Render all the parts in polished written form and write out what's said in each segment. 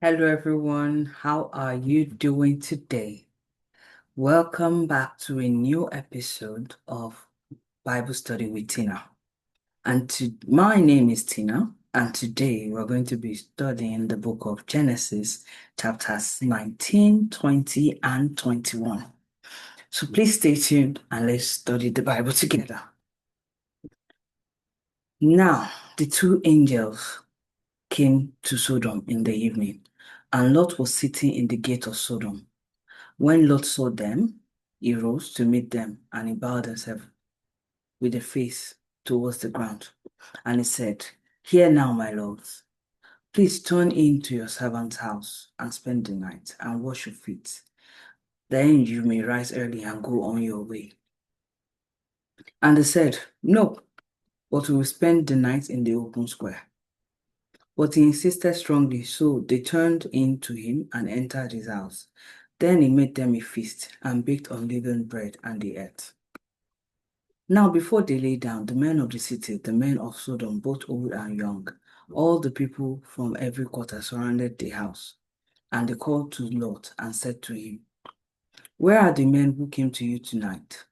Hello, everyone. How are you doing today? Welcome back to a new episode of Bible Study with Tina. My name is Tina, and today we're going to be studying the book of Genesis, chapters 19, 20, and 21. So please stay tuned and let's study the Bible together. Now, the two angels came to Sodom in the evening, and Lot was sitting in the gate of Sodom. When Lot saw them, he rose to meet them, and he bowed himself with a face towards the ground. And he said, Hear now, my lords, please turn into your servant's house and spend the night and wash your feet. Then you may rise early and go on your way. And they said, No, but we will spend the night in the open square. But he insisted strongly, so they turned in to him and entered his house. Then he made them a feast and baked unleavened bread, and they ate. Now, before they lay down, the men of the city, the men of Sodom, both old and young, all the people from every quarter surrounded the house. And they called to Lot and said to him, Where are the men who came to you tonight?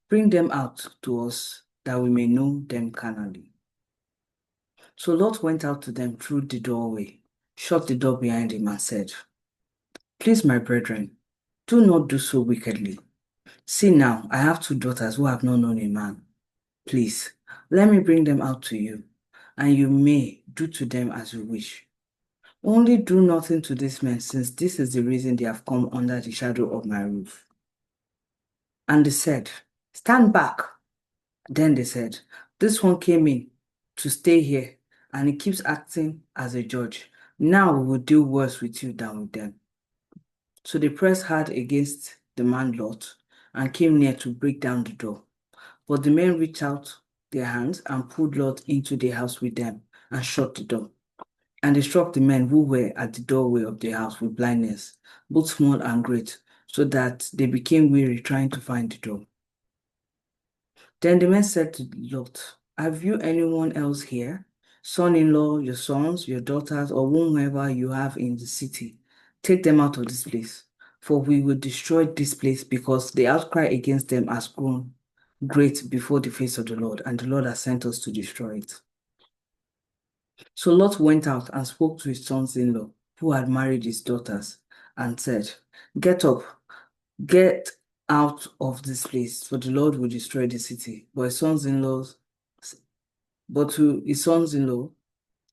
Bring them out to us, that we may know them carnally. So Lot went out to them through the doorway, shut the door behind him, and said, Please, my brethren, do not do so wickedly. See now, I have two daughters who have not known a man. Please, let me bring them out to you, and you may do to them as you wish. Only do nothing to these men, since this is the reason they have come under the shadow of my roof. And they said, Stand back. Then they said, This one came in to stay here, and he keeps acting as a judge. Now we will deal worse with you than with them. So they pressed hard against the man Lot and came near to break down the door. But the men reached out their hands and pulled Lot into the house with them and shut the door. And they struck the men who were at the doorway of the house with blindness, both small and great, so that they became weary trying to find the door. Then the men said to Lot, Have you anyone else here? Son-in-law, your sons, your daughters, or whomever you have in the city? Take them out of this place, for we will destroy this place because the outcry against them has grown great before the face of the Lord, and the Lord has sent us to destroy it. So Lot went out and spoke to his sons-in-law, who had married his daughters, and said, Get up, get out of this place, for the Lord will destroy the city. But to his sons-in-law,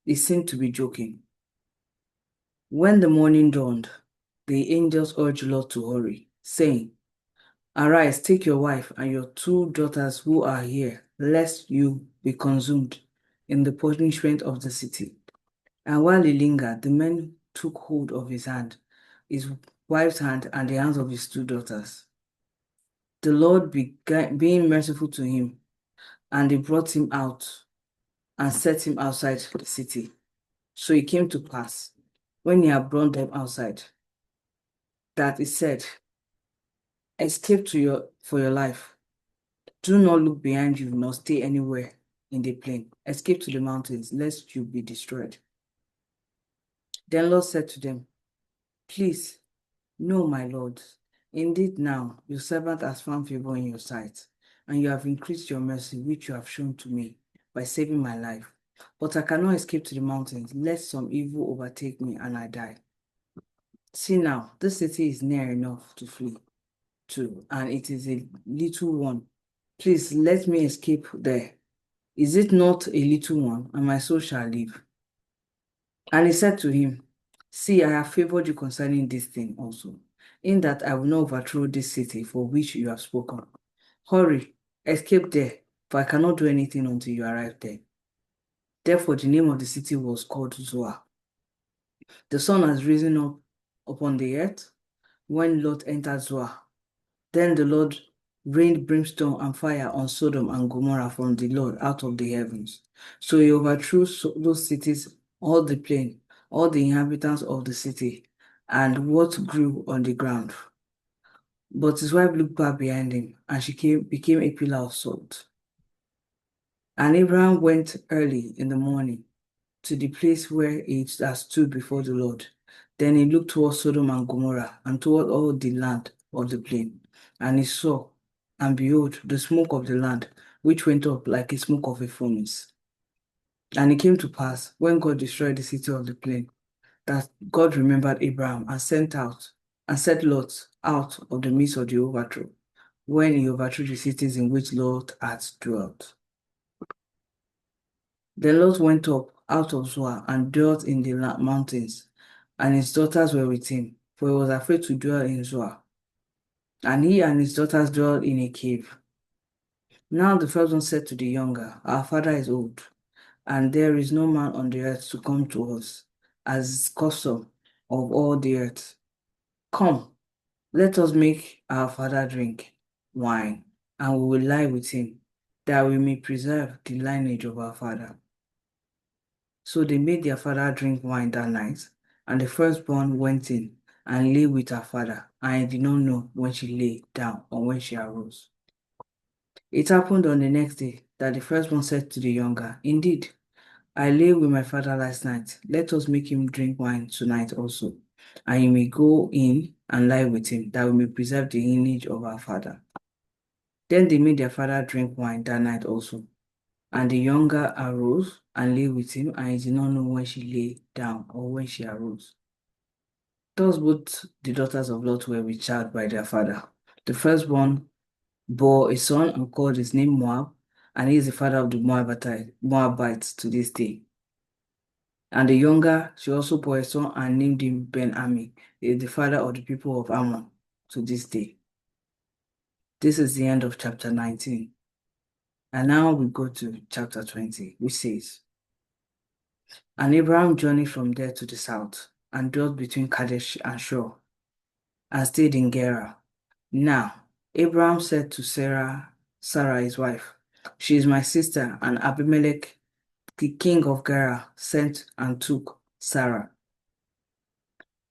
he seemed to be joking. When the morning dawned, the angels urged Lot to hurry, saying, Arise, take your wife and your two daughters who are here, lest you be consumed in the punishment of the city. And while he lingered, the men took hold of his hand, his wife's hand, and the hands of his two daughters. The Lord being merciful to him, and they brought him out and set him outside the city. So it came to pass, when he had brought them outside, that he said, Escape for your life. Do not look behind you, nor stay anywhere in the plain. Escape to the mountains, lest you be destroyed. Then Lord said to them, Please, no, my lord. Indeed, now your servant has found favor in your sight, and you have increased your mercy, which you have shown to me by saving my life. But I cannot escape to the mountains, lest some evil overtake me and I die. See now, this city is near enough to flee to, and it is a little one. Please let me escape there. Is it not a little one, and my soul shall live? And he said to him, See, I have favored you concerning this thing also, in that I will not overthrow this city for which you have spoken. Hurry, escape there, for I cannot do anything until you arrive there. Therefore, the name of the city was called Zoar. The sun has risen up upon the earth when Lot entered Zoar. Then the Lord rained brimstone and fire on Sodom and Gomorrah from the Lord out of the heavens. So he overthrew those cities, all the plain, all the inhabitants of the city, and what grew on the ground. But his wife looked back behind him, and she became a pillar of salt. And Abraham went early in the morning to the place where he had stood before the Lord. Then he looked towards Sodom and Gomorrah and toward all the land of the plain. And he saw, and behold, the smoke of the land, which went up like a smoke of a furnace. And it came to pass, when God destroyed the city of the plain, that God remembered Abraham and sent Lot out of the midst of the overthrow, when he overthrew the cities in which Lot had dwelt. Then Lot went up out of Zoar and dwelt in the mountains, and his daughters were with him, for he was afraid to dwell in Zoar. And he and his daughters dwelt in a cave. Now the first one said to the younger, Our father is old, and there is no man on the earth to come to us, as is custom of all the earth. Come, let us make our father drink wine, and we will lie with him, that we may preserve the lineage of our father. So they made their father drink wine that night, and the firstborn went in and lay with her father, and he did not know when she lay down or when she arose. It happened on the next day that the firstborn said to the younger, Indeed, I lay with my father last night. Let us make him drink wine tonight also, and you may go in and lie with him, that we may preserve the lineage of our father. Then they made their father drink wine that night also. And the younger arose and lay with him, and he did not know when she lay down or when she arose. Thus both the daughters of Lot were with child by their father. The firstborn bore a son and called his name Moab, and he is the father of the Moabites to this day. And the younger, she also bore a son and named him Ben-Ami. He is the father of the people of Ammon to this day. This is the end of chapter 19. And now we go to chapter 20, which says, And Abraham journeyed from there to the south, and dwelt between Kadesh and Shur, and stayed in Gerar. Now, Abraham said to Sarah his wife, She is my sister, and Abimelech, the king of Gerar, sent and took Sarah.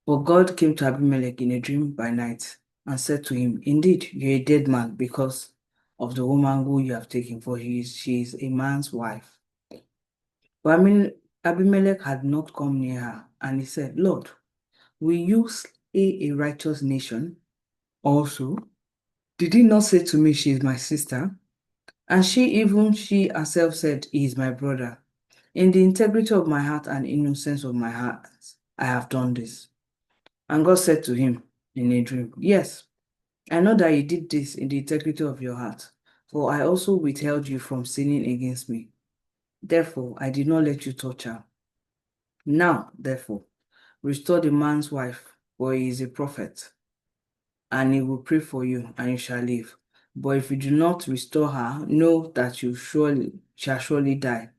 But God came to Abimelech in a dream by night, and said to him, Indeed, you are a dead man because of the woman who you have taken, for she is a man's wife. But Abimelech had not come near her, and he said, Lord, will you slay a righteous nation also? Did he not say to me, She is my sister? And she herself said, He is my brother. In the integrity of my heart and innocence of my heart, I have done this. And God said to him in a dream, Yes, I know that you did this in the integrity of your heart, for I also withheld you from sinning against me. Therefore, I did not let you touch her. Now, therefore, restore the man's wife, for he is a prophet, and he will pray for you, and you shall live. But if you do not restore her, know that you shall surely die,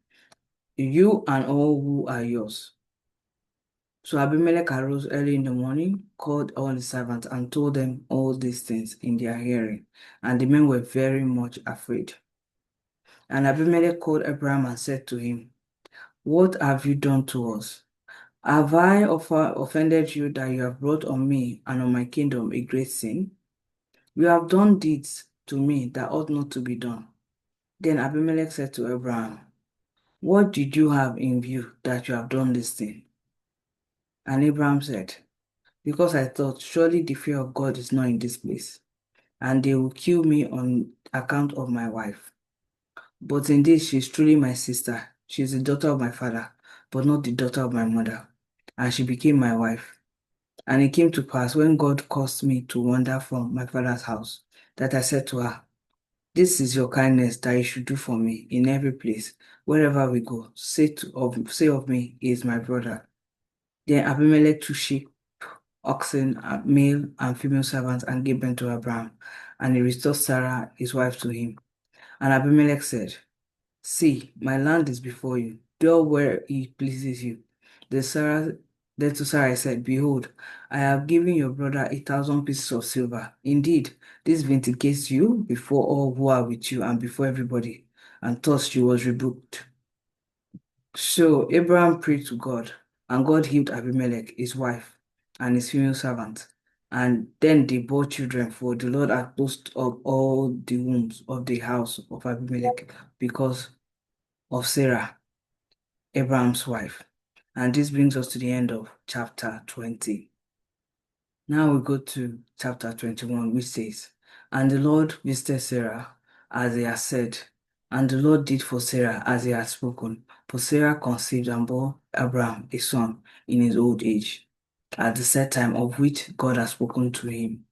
you and all who are yours. So Abimelech arose early in the morning, called all the servants, and told them all these things in their hearing. And the men were very much afraid. And Abimelech called Abraham and said to him, What have you done to us? Have I offended you that you have brought on me and on my kingdom a great sin? You have done deeds to me that ought not to be done. Then Abimelech said to Abraham, What did you have in view that you have done this thing? And Abraham said, Because I thought, surely the fear of God is not in this place, and they will kill me on account of my wife. But indeed, she is truly my sister. She is the daughter of my father, but not the daughter of my mother. And she became my wife. And it came to pass when God caused me to wander from my father's house, that I said to her, This is your kindness that you should do for me in every place, wherever we go. Say of me, he is my brother. Then Abimelech took sheep, oxen, male and female servants, and gave them to Abraham. And he restored Sarah, his wife, to him. And Abimelech said, See, my land is before you. Dwell where it pleases you. Then to Sarah I said, Behold, I have given your brother 1,000 pieces of silver. Indeed, this vindicates you before all who are with you and before everybody. And thus she was rebuked. So Abraham prayed to God, and God healed Abimelech, his wife, and his female servant. And then they bore children, for the Lord had closed up all the wombs of the house of Abimelech because of Sarah, Abraham's wife. And this brings us to the end of chapter 20. Now we go to chapter 21, which says, And the Lord visited Sarah as he had said, and the Lord did for Sarah as he had spoken. For Sarah conceived and bore Abraham a son in his old age, at the set time of which God had spoken to him.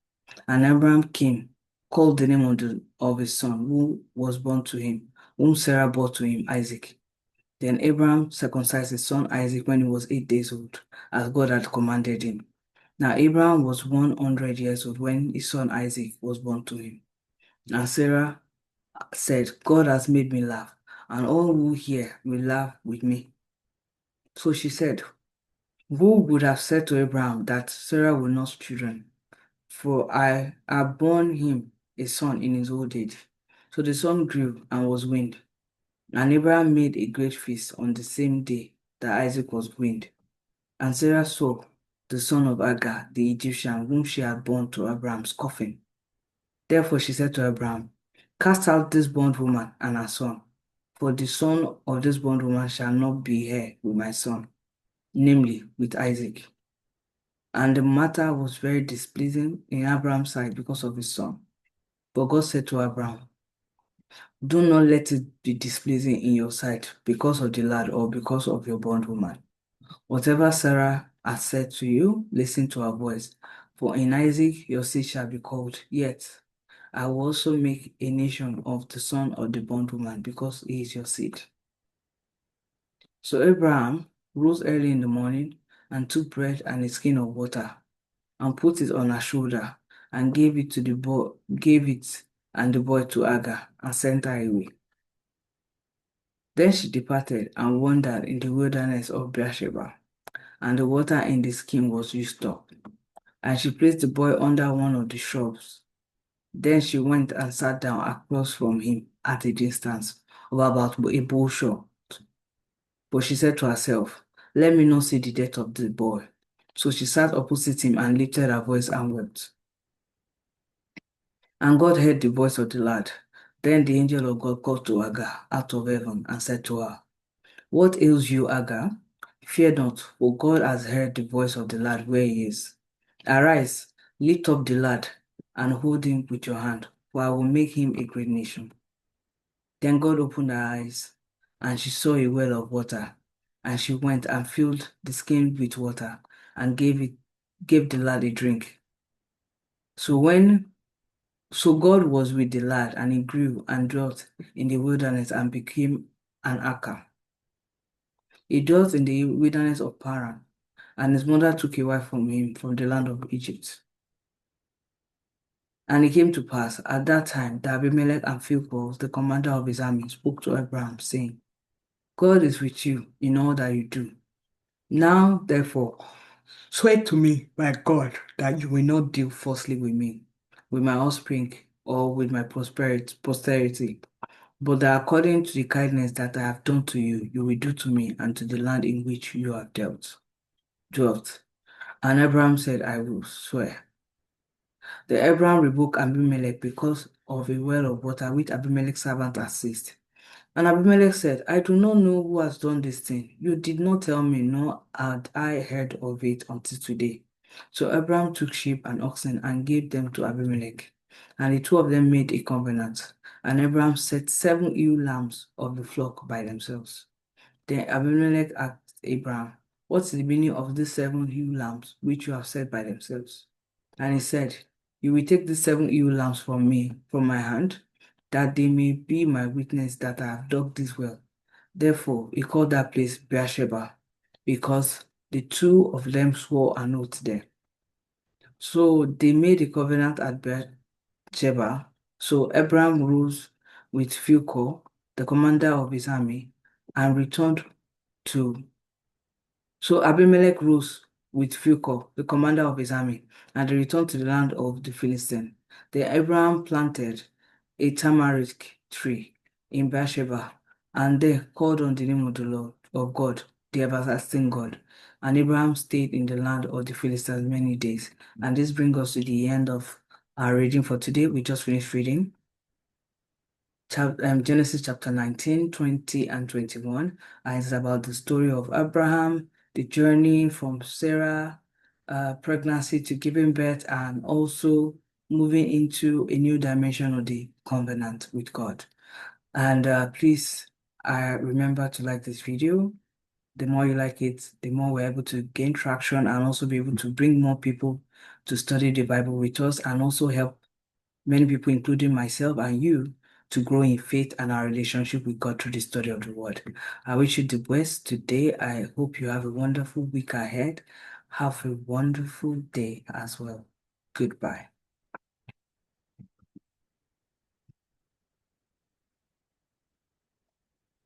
And Abraham came, called the name of his son, who was born to him, whom Sarah bore to him, Isaac. Then Abraham circumcised his son Isaac when he was 8 days old, as God had commanded him. Now Abraham was 100 years old when his son Isaac was born to him. And Sarah said, God has made me laugh, and all who hear will laugh with me. So she said, Who would have said to Abraham that Sarah will not children? For I have borne him a son in his old age. So the son grew and was weaned. And Abraham made a great feast on the same day that Isaac was weaned. And Sarah saw the son of Hagar, the Egyptian, whom she had borne to Abraham's coffin. Therefore she said to Abraham, Cast out this bondwoman and her son, for the son of this bondwoman shall not be heir with my son, namely with Isaac. And the matter was very displeasing in Abraham's sight because of his son. But God said to Abraham, Do not let it be displeasing in your sight because of the lad or because of your bondwoman. Whatever Sarah has said to you, listen to her voice. For in Isaac your seed shall be called. Yet I will also make a nation of the son of the bondwoman, because he is your seed. So Abraham rose early in the morning and took bread and a skin of water and put it on her shoulder and gave it to the boy, gave it and the boy to Hagar and sent her away. Then she departed and wandered in the wilderness of Beersheba, and the water in the skin was used up. And she placed the boy under one of the shrubs. Then she went and sat down across from him at a distance of about a bow short. But she said to herself, Let me not see the death of the boy. So she sat opposite him and lifted her voice and wept. And God heard the voice of the lad. Then the angel of God called to Hagar out of heaven and said to her, What ails you, Hagar? Fear not, for God has heard the voice of the lad where he is. Arise, lift up the lad, and hold him with your hand, for I will make him a great nation. Then God opened her eyes, and she saw a well of water, and she went and filled the skin with water, and gave the lad a drink. So God was with the lad, and he grew and dwelt in the wilderness and became an Archer. He dwelt in the wilderness of Paran, and his mother took a wife from him from the land of Egypt. And it came to pass at that time that Abimelech and Phicol, the commander of his army, spoke to Abraham, saying, God is with you in all that you do. Now, therefore, swear to me, my God, that you will not deal falsely with me, with my offspring, or with my posterity, but that according to the kindness that I have done to you, you will do to me and to the land in which you have dwelt. And Abraham said, I will swear. The Abraham rebuked Abimelech because of a well of water which Abimelech's servant had seized. And Abimelech said, I do not know who has done this thing. You did not tell me, nor had I heard of it until today. So Abraham took sheep and oxen and gave them to Abimelech. And the two of them made a covenant. And Abraham set 7 ewe lambs of the flock by themselves. Then Abimelech asked Abraham, What's the meaning of these 7 ewe lambs which you have set by themselves? And he said, You will take these 7 ewe lambs from me, from my hand, that they may be my witness that I have dug this well. Therefore, he called that place Beersheba, because the two of them swore an oath there. So they made a covenant at Beersheba. So Abraham rose with Phicol, the commander of his army, and returned to So Abimelech rose with Phicol, the commander of his army, and they returned to the land of the Philistines. Then Abraham planted a tamarisk tree in Beersheba, and there called on the name of the Lord, of God, the everlasting God. And Abraham stayed in the land of the Philistines many days. And this brings us to the end of our reading for today. We just finished reading Genesis chapter 19, 20, and 21. And it's about the story of Abraham, the journey from Sarah, pregnancy to giving birth and also moving into a new dimension of the covenant with God. And please, remember to like this video. The more you like it, the more we're able to gain traction and also be able to bring more people to study the Bible with us and also help many people, including myself and you, to grow in faith and our relationship with God through the study of the Word. I wish you the best today. I hope you have a wonderful week ahead. Have a wonderful day as well. Goodbye.